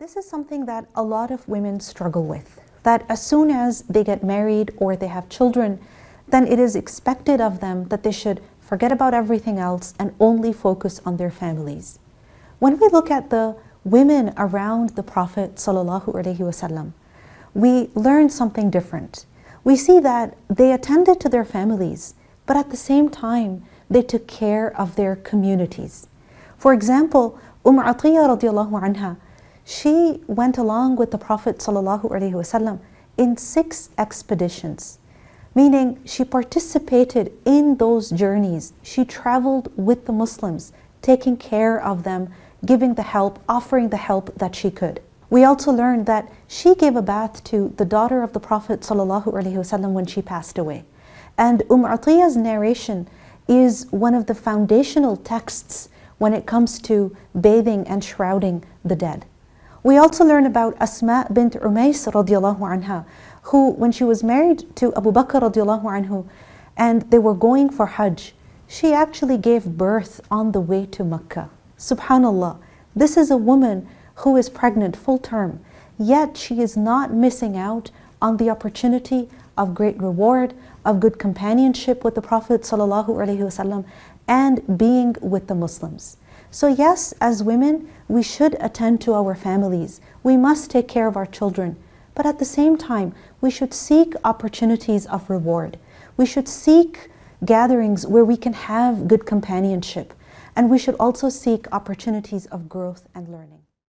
This is something that a lot of women struggle with, that as soon as they get married or they have children, then it is expected of them that they should forget about everything else and only focus on their families. When we look at the women around the Prophet ﷺ, we learn something different. We see that they attended to their families, but at the same time, they took care of their communities. For example, Atiyah radiallahu anha, she went along with the Prophet ﷺ in 6 expeditions, meaning she participated in those journeys. She traveled with the Muslims, taking care of them, giving the help, offering the help that she could. We also learned that she gave a bath to the daughter of the Prophet ﷺ when she passed away. And Atiyah's narration is one of the foundational texts when it comes to bathing and shrouding the dead. We also learn about Asma bint Umays radiallahu anha, who, when she was married to Abu Bakr radiallahu anhu, and they were going for Hajj, she actually gave birth on the way to Mecca. Subhanallah, this is a woman who is pregnant full term, yet she is not missing out on the opportunity of great reward, of good companionship with the Prophet ﷺ, and being with the Muslims. So yes, as women, we should attend to our families. We must take care of our children. But at the same time, we should seek opportunities of reward. We should seek gatherings where we can have good companionship. And we should also seek opportunities of growth and learning.